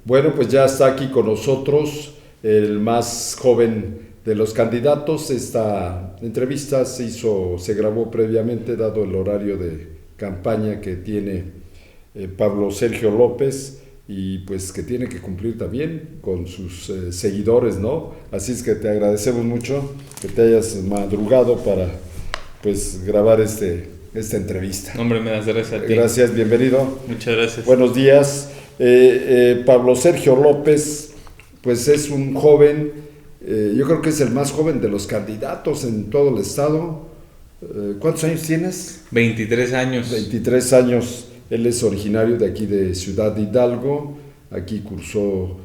Bueno, pues ya está aquí con nosotros el más joven de los candidatos. Esta entrevista se grabó previamente, dado el horario de campaña que tiene Pablo Sergio López, y pues que tiene que cumplir también con sus seguidores, ¿no? Así es que te agradecemos mucho que te hayas madrugado para pues grabar esta entrevista. Hombre, me das gracias a ti. Gracias, bienvenido. Muchas gracias. Buenos días. Pablo Sergio López, pues es un joven, yo creo que es el más joven de los candidatos en todo el estado. ¿Cuántos años tienes? 23 años. 23 años. Él es originario de aquí de Ciudad Hidalgo. Aquí cursó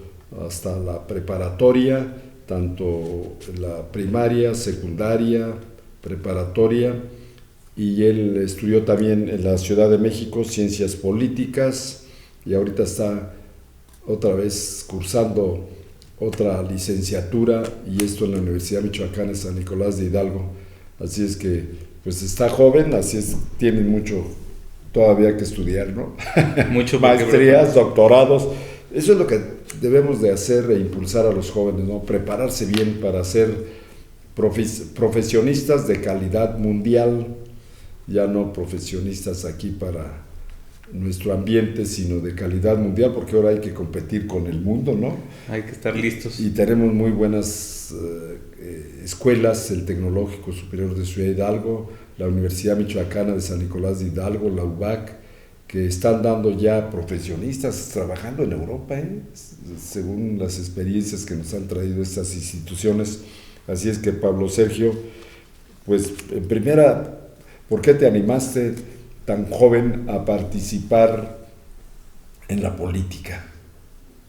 hasta la preparatoria, tanto la primaria, secundaria, preparatoria, y él estudió también en la Ciudad de México Ciencias Políticas, y ahorita está otra vez cursando otra licenciatura, y esto en la Universidad Michoacana de San Nicolás de Hidalgo. Así es que pues está joven, así es, tiene mucho todavía que estudiar, ¿no? Mucho maestrías, doctorados. Eso es lo que debemos de hacer e impulsar a los jóvenes, ¿no? Prepararse bien para ser profesionistas de calidad mundial, ya no profesionistas aquí para nuestro ambiente, sino de calidad mundial, porque ahora hay que competir con el mundo, ¿no? Hay que estar listos. Y tenemos muy buenas escuelas, el Tecnológico Superior de Ciudad Hidalgo, la Universidad Michoacana de San Nicolás de Hidalgo, la UBAC, que están dando ya profesionistas trabajando en Europa, según las experiencias que nos han traído estas instituciones. Así es que, Pablo Sergio, pues en primera, ¿por qué te animaste tan joven a participar en la política?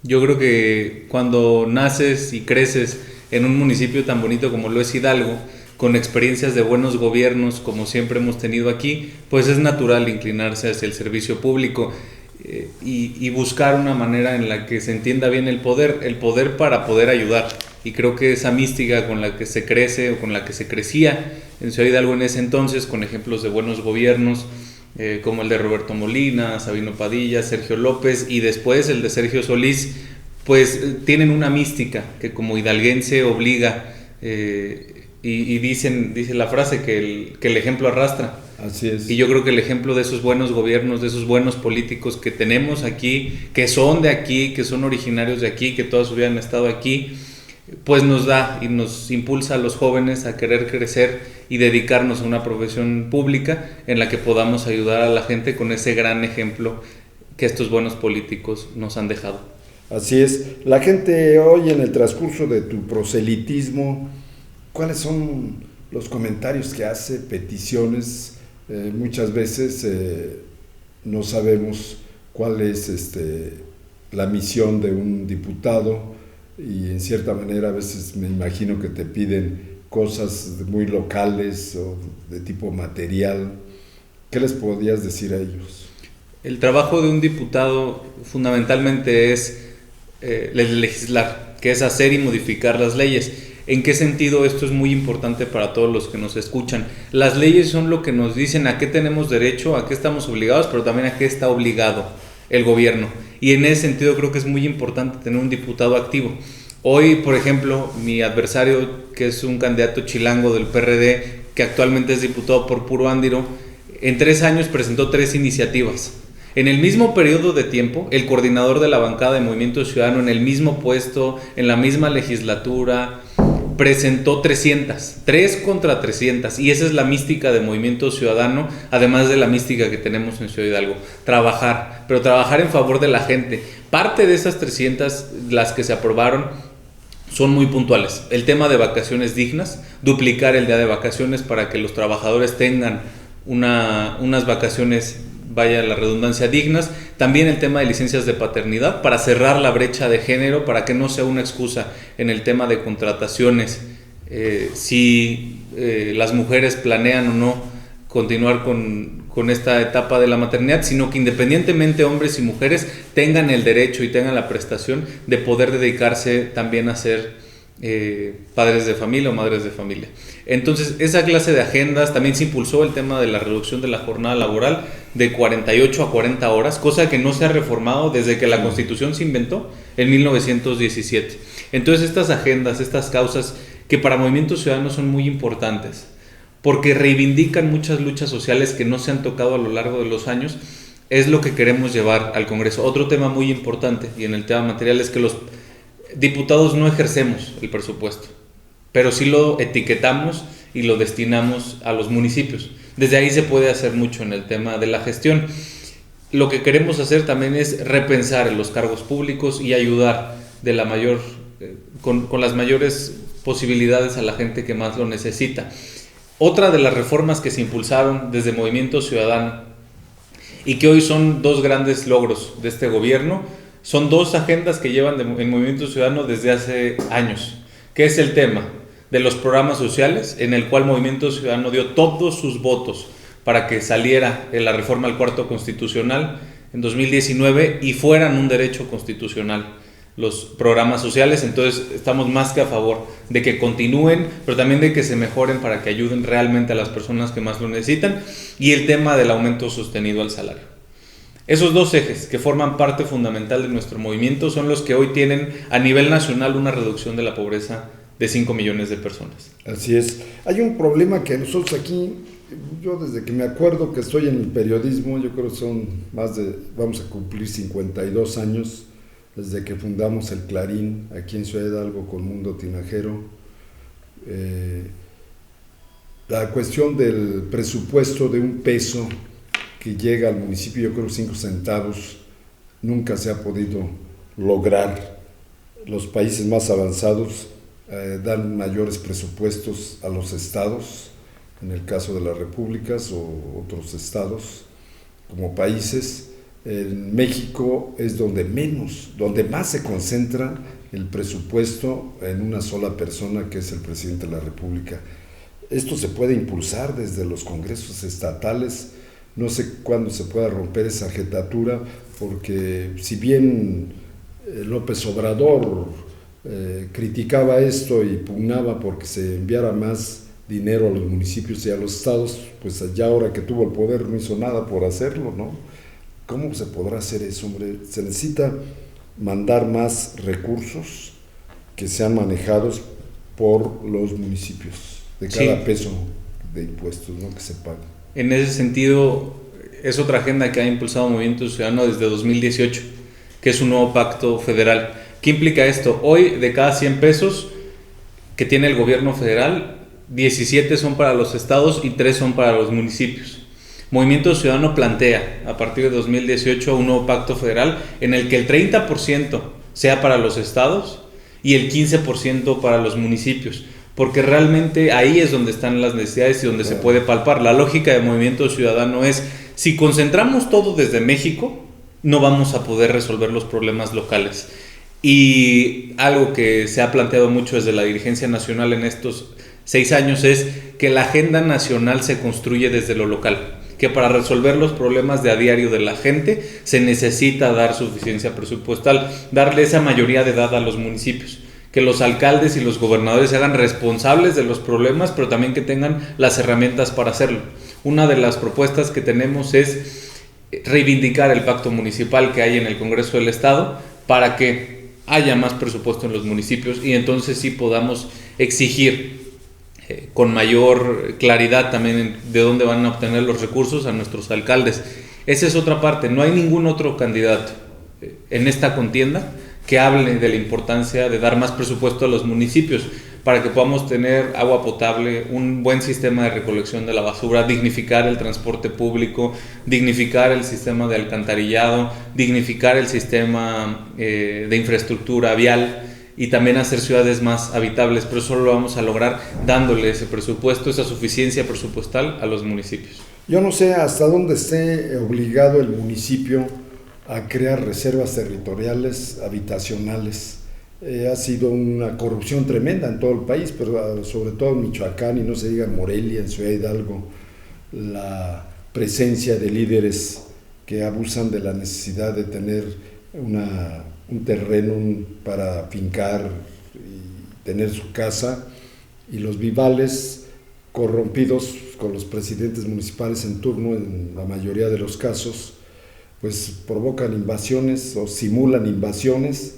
Yo creo que cuando naces y creces en un municipio tan bonito como lo es Hidalgo, con experiencias de buenos gobiernos como siempre hemos tenido aquí, pues es natural inclinarse hacia el servicio público y buscar una manera en la que se entienda bien el poder para poder ayudar. Y creo que esa mística con la que se crece o con la que se crecía en Ciudad Hidalgo en ese entonces, con ejemplos de buenos gobiernos, como el de Roberto Molina, Sabino Padilla, Sergio López y después el de Sergio Solís, pues tienen una mística que como hidalguense obliga, y dice la frase que el ejemplo arrastra. Así es. Y yo creo que el ejemplo de esos buenos gobiernos, de esos buenos políticos que tenemos aquí, que son de aquí, que son originarios de aquí, que toda su vida han estado aquí, pues nos da y nos impulsa a los jóvenes a querer crecer y dedicarnos a una profesión pública en la que podamos ayudar a la gente con ese gran ejemplo que estos buenos políticos nos han dejado. Así es. La gente hoy, en el transcurso de tu proselitismo, ¿cuáles son los comentarios que hace, peticiones? Muchas veces no sabemos cuál es la misión de un diputado, y en cierta manera a veces me imagino que te piden cosas muy locales o de tipo material. ¿Qué les podrías decir a ellos? El trabajo de un diputado fundamentalmente es legislar, que es hacer y modificar las leyes. ¿En qué sentido esto es muy importante para todos los que nos escuchan? Las leyes son lo que nos dicen a qué tenemos derecho, a qué estamos obligados, pero también a qué está obligado el gobierno. Y en ese sentido creo que es muy importante tener un diputado activo. Hoy, por ejemplo, mi adversario, que es un candidato chilango del PRD, que actualmente es diputado por Puro Ándiro, en 3 años presentó 3 iniciativas. En el mismo periodo de tiempo, el coordinador de la bancada de Movimiento Ciudadano, en el mismo puesto, en la misma legislatura, presentó 300, 3 contra 300, y esa es la mística de Movimiento Ciudadano, además de la mística que tenemos en Ciudad Hidalgo, trabajar, pero trabajar en favor de la gente. Parte de esas 300, las que se aprobaron, son muy puntuales. El tema de vacaciones dignas, duplicar el día de vacaciones para que los trabajadores tengan unas vacaciones, vaya la redundancia, dignas. También el tema de licencias de paternidad para cerrar la brecha de género, para que no sea una excusa en el tema de contrataciones, si las mujeres planean o no continuar con esta etapa de la maternidad, sino que independientemente hombres y mujeres tengan el derecho y tengan la prestación de poder dedicarse también a ser padres de familia o madres de familia. Entonces, esa clase de agendas, también se impulsó el tema de la reducción de la jornada laboral de 48 a 40 horas, cosa que no se ha reformado desde que la Constitución se inventó en 1917. Entonces, estas agendas, estas causas que para Movimiento Ciudadano son muy importantes, porque reivindican muchas luchas sociales que no se han tocado a lo largo de los años, es lo que queremos llevar al Congreso. Otro tema muy importante, y en el tema material, es que los diputados no ejercemos el presupuesto, pero sí lo etiquetamos y lo destinamos a los municipios. Desde ahí se puede hacer mucho en el tema de la gestión. Lo que queremos hacer también es repensar en los cargos públicos y ayudar de la mayor, con las mayores posibilidades a la gente que más lo necesita. Otra de las reformas que se impulsaron desde Movimiento Ciudadano y que hoy son dos grandes logros de este gobierno, son dos agendas que llevan en Movimiento Ciudadano desde hace años, que es el tema de los programas sociales, en el cual Movimiento Ciudadano dio todos sus votos para que saliera la reforma al cuarto constitucional en 2019 y fueran un derecho constitucional los programas sociales. Entonces estamos más que a favor de que continúen, pero también de que se mejoren para que ayuden realmente a las personas que más lo necesitan, y el tema del aumento sostenido al salario. Esos dos ejes que forman parte fundamental de nuestro movimiento son los que hoy tienen a nivel nacional una reducción de la pobreza de 5 millones de personas. Así es. Hay un problema que nosotros aquí, yo desde que me acuerdo que estoy en el periodismo, yo creo que son vamos a cumplir 52 años desde que fundamos el Clarín aquí en Ciudad Hidalgo con Mundo Tinajero. La cuestión del presupuesto de $1 que llega al municipio, yo creo 5 centavos, nunca se ha podido lograr. Los países más avanzados dan mayores presupuestos a los estados, en el caso de las repúblicas o otros estados como países. En México es donde más se concentra el presupuesto en una sola persona, que es el presidente de la República. Esto se puede impulsar desde los congresos estatales. No sé cuándo se pueda romper esa jetatura, porque si bien López Obrador criticaba esto y pugnaba porque se enviara más dinero a los municipios y a los estados, pues ya ahora que tuvo el poder no hizo nada por hacerlo, ¿no? ¿Cómo se podrá hacer eso, hombre? Se necesita mandar más recursos que sean manejados por los municipios, de cada peso de impuestos, ¿no?, que se paga. En ese sentido, es otra agenda que ha impulsado Movimiento Ciudadano desde 2018, que es un nuevo pacto federal. ¿Qué implica esto? Hoy, de cada 100 pesos que tiene el gobierno federal, 17 son para los estados y 3 son para los municipios. Movimiento Ciudadano plantea, a partir de 2018, un nuevo pacto federal en el que el 30% sea para los estados y el 15% para los municipios, porque realmente ahí es donde están las necesidades y donde se puede palpar. La lógica de Movimiento Ciudadano es, si concentramos todo desde México, no vamos a poder resolver los problemas locales. Y algo que se ha planteado mucho desde la dirigencia nacional en estos 6 años es que la agenda nacional se construye desde lo local, que para resolver los problemas de a diario de la gente se necesita dar suficiencia presupuestal, darle esa mayoría de edad a los municipios, que los alcaldes y los gobernadores se hagan responsables de los problemas, pero también que tengan las herramientas para hacerlo. Una de las propuestas que tenemos es reivindicar el pacto municipal que hay en el Congreso del Estado para que haya más presupuesto en los municipios y entonces sí podamos exigir con mayor claridad también de dónde van a obtener los recursos a nuestros alcaldes. Esa es otra parte. No hay ningún otro candidato en esta contienda que hable de la importancia de dar más presupuesto a los municipios para que podamos tener agua potable, un buen sistema de recolección de la basura, dignificar el transporte público, dignificar el sistema de alcantarillado, dignificar el sistema de infraestructura vial, y también hacer ciudades más habitables, pero solo lo vamos a lograr dándole ese presupuesto, esa suficiencia presupuestal a los municipios. Yo no sé hasta dónde esté obligado el municipio a crear reservas territoriales habitacionales. Ha sido una corrupción tremenda en todo el país, pero sobre todo en Michoacán y no se diga en Morelia, en Ciudad Hidalgo, la presencia de líderes que abusan de la necesidad de tener un terreno para fincar tener su casa, y los vivales corrompidos con los presidentes municipales en turno, en la mayoría de los casos, pues provocan invasiones o simulan invasiones.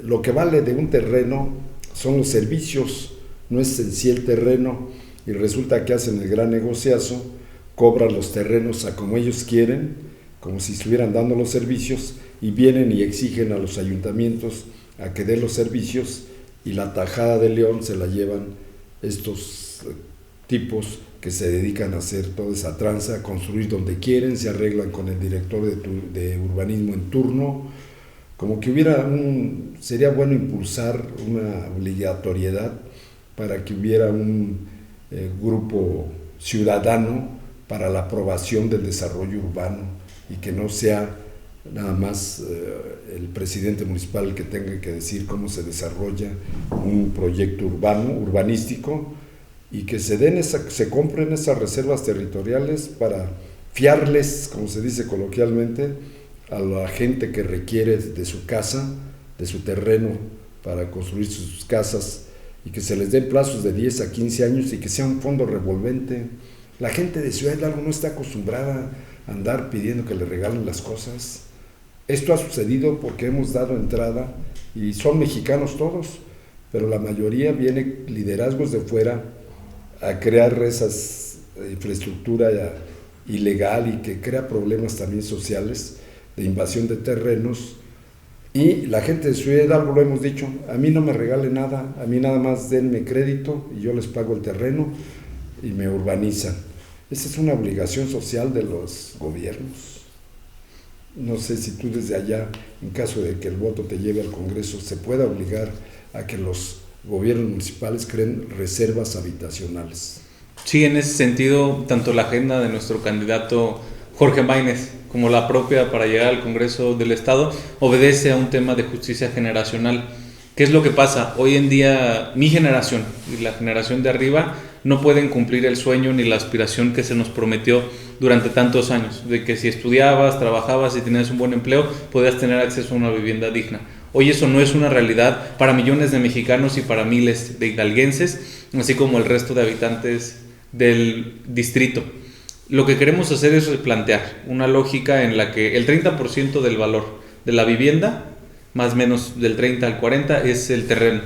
Lo que vale de un terreno son los servicios, no es en sí el terreno, y resulta que hacen el gran negociazo, cobran los terrenos a como ellos quieren, como si estuvieran dando los servicios, y vienen y exigen a los ayuntamientos a que den los servicios, y la tajada de león se la llevan estos tipos que se dedican a hacer toda esa tranza, a construir donde quieren, se arreglan con el director de urbanismo en turno. Como que sería bueno impulsar una obligatoriedad para que hubiera un grupo ciudadano para la aprobación del desarrollo urbano, y que no sea nada más el presidente municipal el que tenga que decir cómo se desarrolla un proyecto urbanístico, y que se compren esas reservas territoriales para fiarles, como se dice coloquialmente, a la gente que requiere de su casa, de su terreno para construir sus casas, y que se les den plazos de 10 a 15 años y que sea un fondo revolvente. La gente de Ciudad Hidalgo no está acostumbrada a andar pidiendo que le regalen las cosas. Esto ha sucedido porque hemos dado entrada, y son mexicanos todos, pero la mayoría viene liderazgos de fuera a crear esas infraestructura ilegal, y que crea problemas también sociales de invasión de terrenos. Y la gente de Ciudad Hidalgo, lo hemos dicho, a mí no me regale nada, a mí nada más denme crédito y yo les pago el terreno y me urbanizan. Esa es una obligación social de los gobiernos. No sé si tú desde allá, en caso de que el voto te lleve al Congreso, se pueda obligar a que los gobiernos municipales creen reservas habitacionales. Sí, en ese sentido, tanto la agenda de nuestro candidato Jorge Maínez como la propia para llegar al Congreso del Estado obedece a un tema de justicia generacional. ¿Qué es lo que pasa? Hoy en día mi generación y la generación de arriba no pueden cumplir el sueño ni la aspiración que se nos prometió durante tantos años, de que si estudiabas, trabajabas y tenías un buen empleo, podías tener acceso a una vivienda digna. Hoy eso no es una realidad para millones de mexicanos y para miles de hidalguenses, así como el resto de habitantes del distrito. Lo que queremos hacer es replantear una lógica en la que el 30% del valor de la vivienda, más o menos del 30 al 40, es el terreno.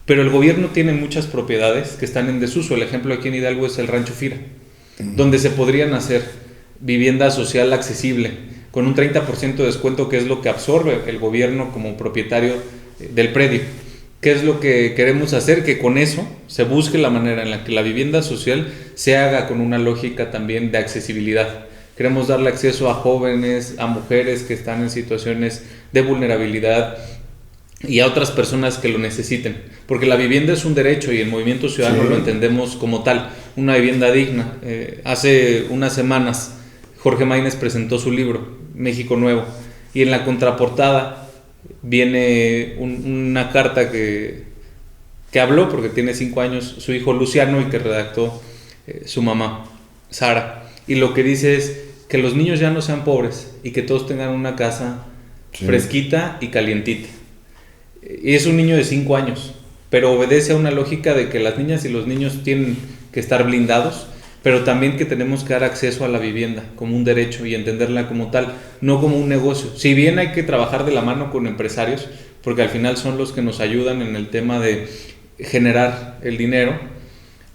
Pero el gobierno tiene muchas propiedades que están en desuso. El ejemplo aquí en Hidalgo es el Rancho Fira, donde se podrían hacer vivienda social accesible, con un 30% de descuento, que es lo que absorbe el gobierno como propietario del predio. ¿Qué es lo que queremos hacer? Que con eso se busque la manera en la que la vivienda social se haga con una lógica también de accesibilidad. Queremos darle acceso a jóvenes, a mujeres que están en situaciones de vulnerabilidad y a otras personas que lo necesiten, porque la vivienda es un derecho y el Movimiento Ciudadano lo entendemos como tal, una vivienda digna. Hace unas semanas Jorge Maínez presentó su libro México Nuevo, y en la contraportada viene una carta que habló, porque tiene 5 años su hijo Luciano, y que redactó su mamá Sara, y lo que dice es que los niños ya no sean pobres y que todos tengan una casa fresquita y calientita. Y es un niño de 5 años, pero obedece a una lógica de que las niñas y los niños tienen que estar blindados, pero también que tenemos que dar acceso a la vivienda como un derecho y entenderla como tal, no como un negocio. Si bien hay que trabajar de la mano con empresarios, porque al final son los que nos ayudan en el tema de generar el dinero,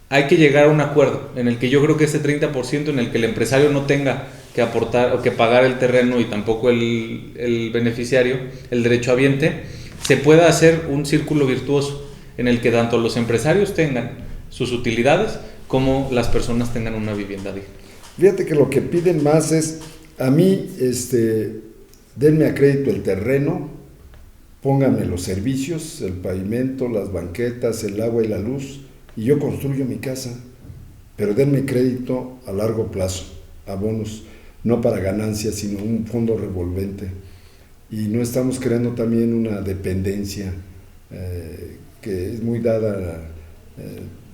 hay que llegar a un acuerdo en el que yo creo que ese 30% en el que el empresario no tenga que aportar o que pagar el terreno, y tampoco el beneficiario, el derechohabiente, se pueda hacer un círculo virtuoso en el que tanto los empresarios tengan sus utilidades como las personas tengan una vivienda digna. Fíjate que lo que piden más es, a mí, denme a crédito el terreno, pónganme los servicios, el pavimento, las banquetas, el agua y la luz, y yo construyo mi casa, pero denme crédito a largo plazo, abonos, no para ganancias, sino un fondo revolvente. Y no estamos creando también una dependencia que es muy dada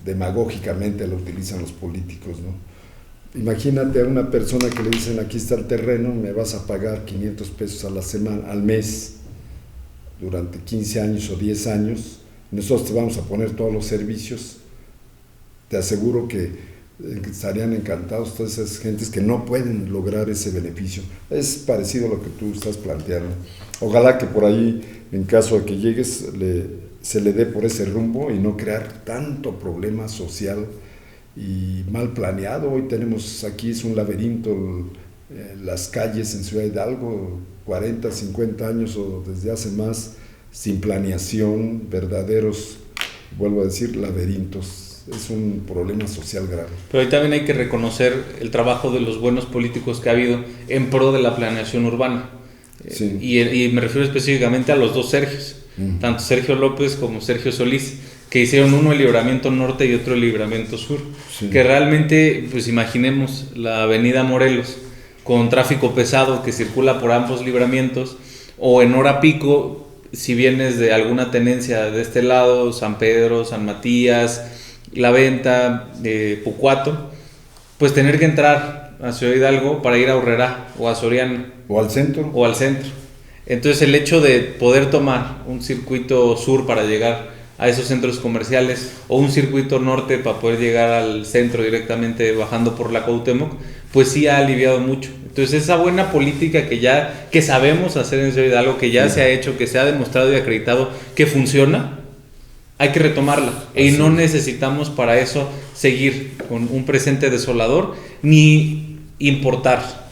demagógicamente, lo utilizan los políticos, ¿no? Imagínate a una persona que le dicen, aquí está el terreno, me vas a pagar 500 pesos a la semana, al mes. durante 15 años o 10 años, nosotros te vamos a poner todos los servicios. Te aseguro que estarían encantados todas esas gentes que no pueden lograr ese beneficio. Es parecido a lo que tú estás planteando. Ojalá que por ahí, en caso de que llegues, se le dé por ese rumbo y no crear tanto problema social y mal planeado. Hoy tenemos aquí, es un laberinto, las calles en Ciudad Hidalgo, 40, 50 años o desde hace más, sin planeación, verdaderos, vuelvo a decir, laberintos. Es un problema social grave. Pero ahí también hay que reconocer el trabajo de los buenos políticos que ha habido en pro de la planeación urbana. Sí. Y me refiero específicamente a los dos Sergios, tanto Sergio López como Sergio Solís, que hicieron uno el Libramiento Norte y otro el Libramiento Sur. Sí. Que realmente, pues imaginemos la avenida Morelos con tráfico pesado que circula por ambos libramientos, o en hora pico, si vienes de alguna tenencia de este lado, San Pedro, San Matías, La Venta, Pucuato, pues tener que entrar a Ciudad Hidalgo para ir a Aurrerá o a Soriana. O al centro. O al centro. Entonces el hecho de poder tomar un circuito sur para llegar a esos centros comerciales o un circuito norte para poder llegar al centro directamente bajando por la Cuauhtémoc, pues sí ha aliviado mucho. Entonces esa buena política que sabemos hacer en Ciudad Hidalgo, que ya se ha hecho, que se ha demostrado y acreditado que funciona, hay que retomarla. Y no necesitamos para eso seguir con un presente desolador ni importar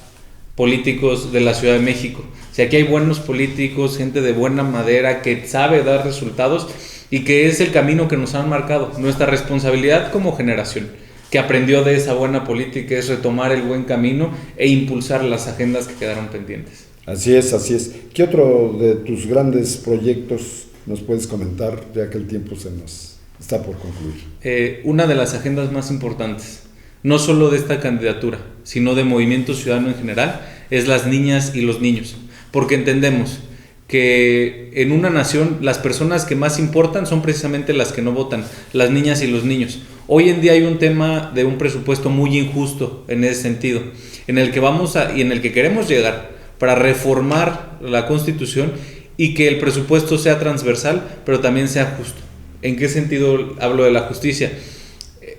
políticos de la Ciudad de México. Si aquí hay buenos políticos, gente de buena madera que sabe dar resultados y que es el camino que nos han marcado. Nuestra responsabilidad como generación que aprendió de esa buena política es retomar el buen camino e impulsar las agendas que quedaron pendientes. Así es, así es. ¿Qué otro de tus grandes proyectos nos puedes comentar, ya que el tiempo se nos está por concluir? Una de las agendas más importantes, no solo de esta candidatura, sino de Movimiento Ciudadano en general, es las niñas y los niños, porque entendemos que en una nación las personas que más importan son precisamente las que no votan, las niñas y los niños. Hoy en día hay un tema de un presupuesto muy injusto en ese sentido, en el que y en el que queremos llegar para reformar la Constitución y que el presupuesto sea transversal, pero también sea justo. ¿En qué sentido hablo de la justicia?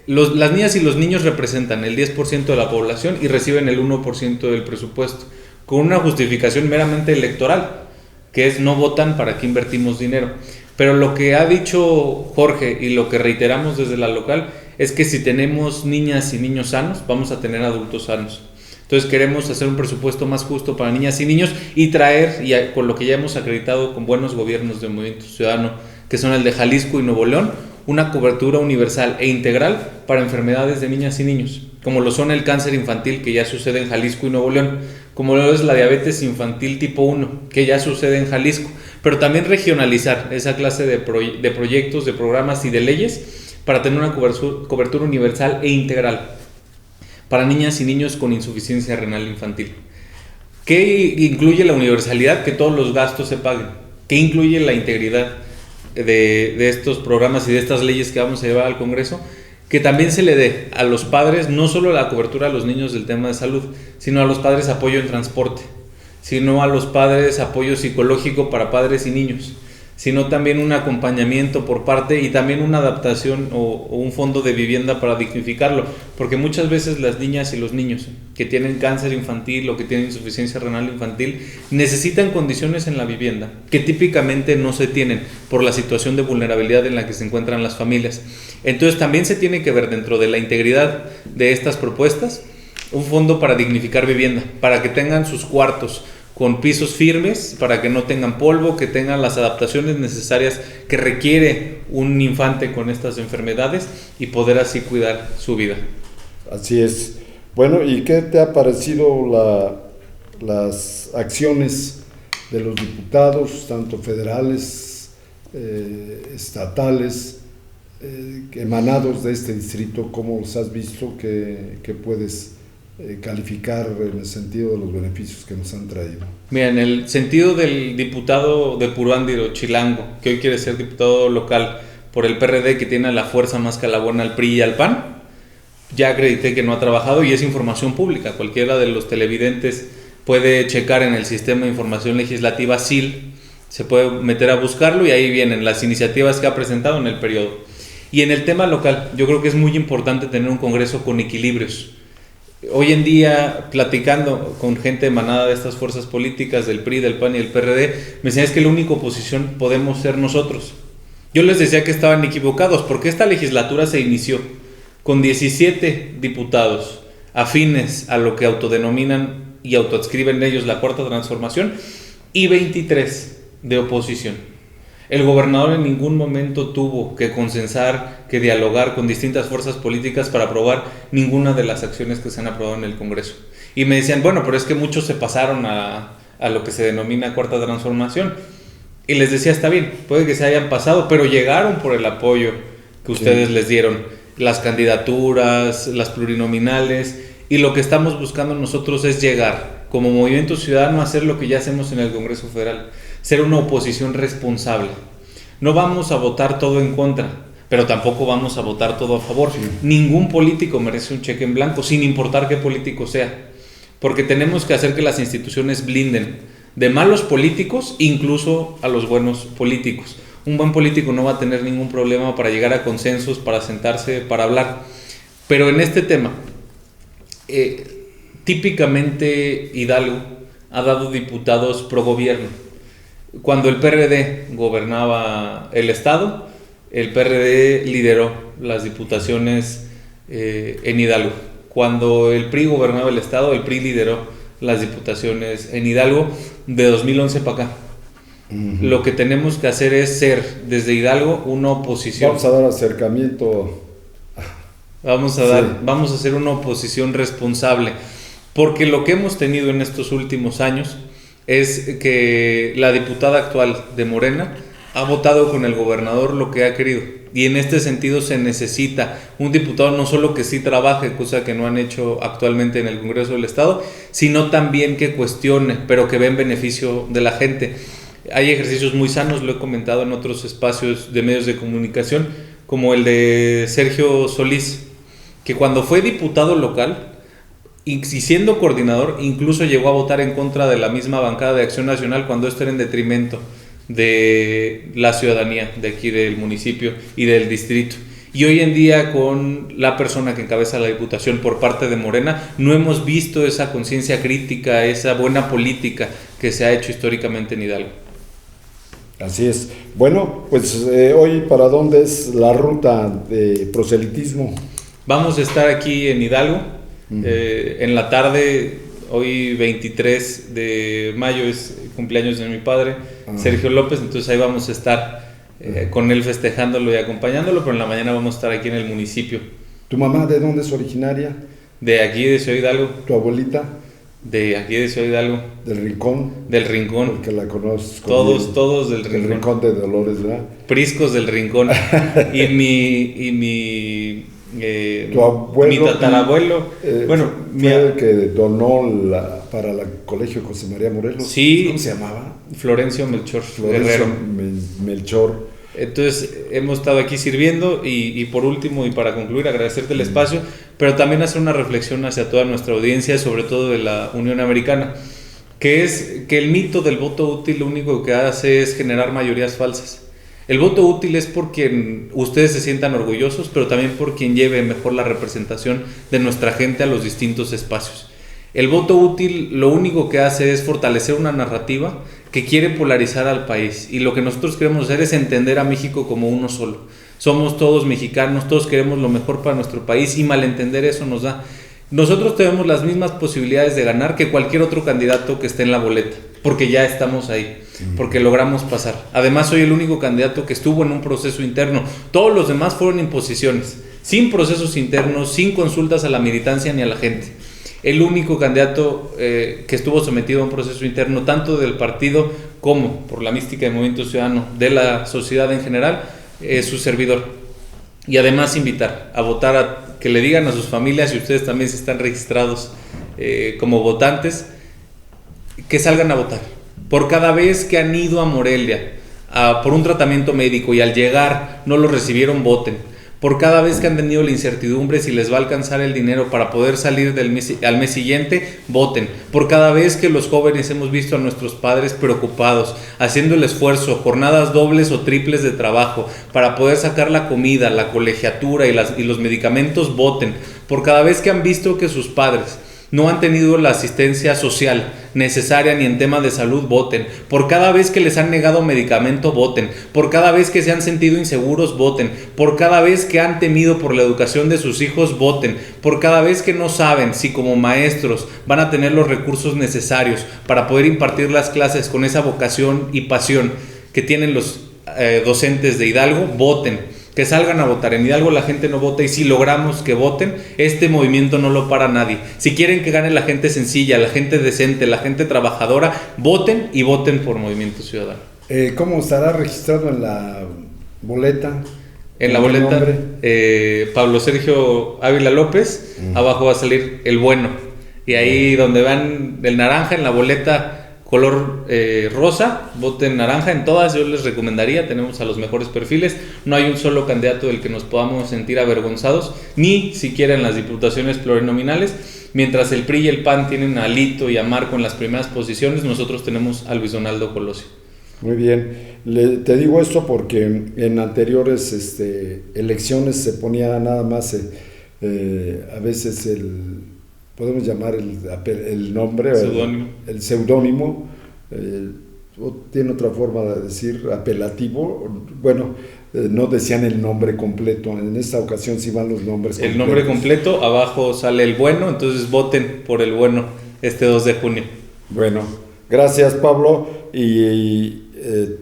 Las niñas y los niños representan el 10% de la población y reciben el 1% del presupuesto, con una justificación meramente electoral, que es no votan, ¿para qué invertimos dinero? Pero lo que ha dicho Jorge y lo que reiteramos desde la local es que si tenemos niñas y niños sanos, vamos a tener adultos sanos. Entonces queremos hacer un presupuesto más justo para niñas y niños y traer, con lo que ya hemos acreditado con buenos gobiernos de Movimiento Ciudadano, que son el de Jalisco y Nuevo León, una cobertura universal e integral para enfermedades de niñas y niños, como lo son el cáncer infantil, que ya sucede en Jalisco y Nuevo León, como lo es la diabetes infantil tipo 1, que ya sucede en Jalisco, pero también regionalizar esa clase de proyectos, de programas y de leyes para tener una cobertura universal e integral para niñas y niños con insuficiencia renal infantil. ¿Qué incluye la universalidad? Que todos los gastos se paguen. ¿Qué incluye la integridad de estos programas y de estas leyes que vamos a llevar al Congreso? Que también se le dé a los padres no solo la cobertura a los niños del tema de salud, sino a los padres apoyo en transporte, sino a los padres apoyo psicológico para padres y niños, sino también un acompañamiento por parte y también una adaptación o un fondo de vivienda para dignificarlo, porque muchas veces las niñas y los niños que tienen cáncer infantil o que tienen insuficiencia renal infantil necesitan condiciones en la vivienda que típicamente no se tienen por la situación de vulnerabilidad en la que se encuentran las familias. Entonces también se tiene que ver dentro de la integridad de estas propuestas un fondo para dignificar vivienda, para que tengan sus cuartos con pisos firmes, para que no tengan polvo, que tengan las adaptaciones necesarias que requiere un infante con estas enfermedades y poder así cuidar su vida. Así es. Bueno, ¿y qué te ha parecido las acciones de los diputados, tanto federales, estatales, emanados de este distrito? ¿Cómo los has visto? ¿Qué puedes calificar en el sentido de los beneficios que nos han traído? Mira, en el sentido del diputado de Puruándiro, Chilango, que hoy quiere ser diputado local por el PRD, que tiene la fuerza más que la buena al PRI y al PAN, ya acredité que no ha trabajado y es información pública. Cualquiera de los televidentes puede checar en el Sistema de Información Legislativa SIL Se puede meter a buscarlo y ahí vienen las iniciativas que ha presentado en el periodo. Y en el tema local, yo creo que es muy importante tener un Congreso con equilibrios. Hoy en día, platicando con gente emanada de estas fuerzas políticas, del PRI, del PAN y del PRD, me decían es que la única oposición podemos ser nosotros. Yo les decía que estaban equivocados, porque esta legislatura se inició con 17 diputados afines a lo que autodenominan y autoadscriben ellos la Cuarta Transformación y 23 de oposición. El gobernador en ningún momento tuvo que consensar, que dialogar con distintas fuerzas políticas para aprobar ninguna de las acciones que se han aprobado en el Congreso. Y me decían, bueno, pero es que muchos se pasaron a lo que se denomina Cuarta Transformación. Y les decía, está bien, puede que se hayan pasado, pero llegaron por el apoyo que ustedes les dieron. Las candidaturas, las plurinominales, y lo que estamos buscando nosotros es llegar como Movimiento Ciudadano a hacer lo que ya hacemos en el Congreso Federal, ser una oposición responsable. No vamos a votar todo en contra, pero tampoco vamos a votar todo a favor. Ningún político merece un cheque en blanco, sin importar qué político sea, porque tenemos que hacer que las instituciones blinden de malos políticos, incluso a los buenos políticos. Un buen político no va a tener ningún problema para llegar a consensos, para sentarse, para hablar. Pero en este tema, típicamente Hidalgo ha dado diputados pro gobierno. Cuando el PRD gobernaba el estado, el PRD lideró las diputaciones en Hidalgo. Cuando el PRI gobernaba el estado, el PRI lideró las diputaciones en Hidalgo de 2011 para acá. Lo que tenemos que hacer es ser desde Hidalgo una oposición. Vamos a dar acercamiento. Vamos a hacer una oposición responsable, porque lo que hemos tenido en estos últimos años es que la diputada actual de Morena ha votado con el gobernador lo que ha querido, y en este sentido se necesita un diputado no solo que sí trabaje, cosa que no han hecho actualmente en el Congreso del Estado, sino también que cuestione, pero que ve en beneficio de la gente. Hay ejercicios muy sanos, lo he comentado en otros espacios de medios de comunicación, como el de Sergio Solís, que cuando fue diputado local y siendo coordinador, incluso llegó a votar en contra de la misma bancada de Acción Nacional cuando esto era en detrimento de la ciudadanía de aquí del municipio y del distrito. Y hoy en día, con la persona que encabeza la diputación por parte de Morena, no hemos visto esa conciencia crítica, esa buena política que se ha hecho históricamente en Hidalgo. Así es. Bueno, pues hoy, ¿para dónde es la ruta de proselitismo? Vamos a estar aquí en Hidalgo, en la tarde. Hoy 23 de mayo es cumpleaños de mi padre, Sergio López, entonces ahí vamos a estar con él festejándolo y acompañándolo, pero en la mañana vamos a estar aquí en el municipio. ¿Tu mamá de dónde es originaria? De aquí, de Ciudad Hidalgo. ¿Tu abuelita? De aquí, de Ciudad Hidalgo. ¿Del Rincón? Del Rincón. Porque la conozco. Todos del Rincón. Del Rincón de Dolores, ¿verdad? Priscos del Rincón. Tu abuelo, mi tatarabuelo, fue el que donó para el colegio José María Morelos. Sí. ¿Cómo se llamaba? Florencio Melchor Guerrero. Melchor. Entonces hemos estado aquí sirviendo y por último y para concluir agradecerte el espacio, pero también hacer una reflexión hacia toda nuestra audiencia, sobre todo de la Unión Americana, que es que el mito del voto útil lo único que hace es generar mayorías falsas. El voto útil es por quien ustedes se sientan orgullosos, pero también por quien lleve mejor la representación de nuestra gente a los distintos espacios. El voto útil lo único que hace es fortalecer una narrativa que quiere polarizar al país, y lo que nosotros queremos hacer es entender a México como uno solo. Somos todos mexicanos, todos queremos lo mejor para nuestro país, y malentender eso nos da. Nosotros tenemos las mismas posibilidades de ganar que cualquier otro candidato que esté en la boleta, porque ya estamos ahí, porque logramos pasar. Además, soy el único candidato que estuvo en un proceso interno. Todos los demás fueron imposiciones, sin procesos internos, sin consultas a la militancia ni a la gente. El único candidato que estuvo sometido a un proceso interno, tanto del partido como por la mística del Movimiento Ciudadano, de la sociedad en general, es su servidor. Y además invitar a votar, que le digan a sus familias, y ustedes también si están registrados como votantes, que salgan a votar. Por cada vez que han ido a Morelia por un tratamiento médico y al llegar no lo recibieron, voten. Por cada vez que han tenido la incertidumbre si les va a alcanzar el dinero para poder salir al mes siguiente, voten. Por cada vez que los jóvenes hemos visto a nuestros padres preocupados, haciendo el esfuerzo, jornadas dobles o triples de trabajo para poder sacar la comida, la colegiatura y los medicamentos, voten. Por cada vez que han visto que sus padres no han tenido la asistencia social necesaria ni en tema de salud, voten. Por cada vez que les han negado medicamento, voten. Por cada vez que se han sentido inseguros, voten. Por cada vez que han temido por la educación de sus hijos, voten. Por cada vez que no saben si como maestros van a tener los recursos necesarios para poder impartir las clases con esa vocación y pasión que tienen los docentes de Hidalgo, voten. Que salgan a votar. En Hidalgo la gente no vota, y si logramos que voten, este movimiento no lo para nadie. Si quieren que gane la gente sencilla, la gente decente, la gente trabajadora, voten, y voten por Movimiento Ciudadano. ¿Cómo estará registrado en la boleta? En la boleta, Pablo Sergio Ávila López, abajo va a salir el bueno, y ahí donde van el naranja en la boleta color rosa, voten naranja en todas. Yo les recomendaría, tenemos a los mejores perfiles, no hay un solo candidato del que nos podamos sentir avergonzados, ni siquiera en las diputaciones plurinominales. Mientras el PRI y el PAN tienen a Alito y a Marco en las primeras posiciones, nosotros tenemos a Luis Donaldo Colosio. Muy bien, te digo esto porque en anteriores elecciones se ponía nada más a veces podemos llamar el nombre, el seudónimo, tiene otra forma de decir, apelativo. Bueno, no decían el nombre completo. En esta ocasión sí van los nombres completos. El nombre completo, abajo sale el bueno, entonces voten por el bueno este 2 de junio. Bueno, gracias Pablo, y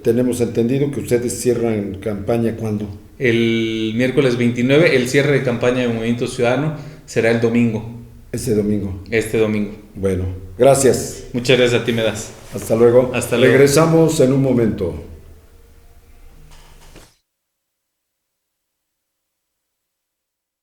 tenemos entendido que ustedes cierran campaña ¿cuándo? El miércoles 29, el cierre de campaña de Movimiento Ciudadano será el domingo. Este domingo. Este domingo. Bueno, gracias. Muchas gracias a ti, Medas. Hasta luego. Hasta luego. Regresamos en un momento.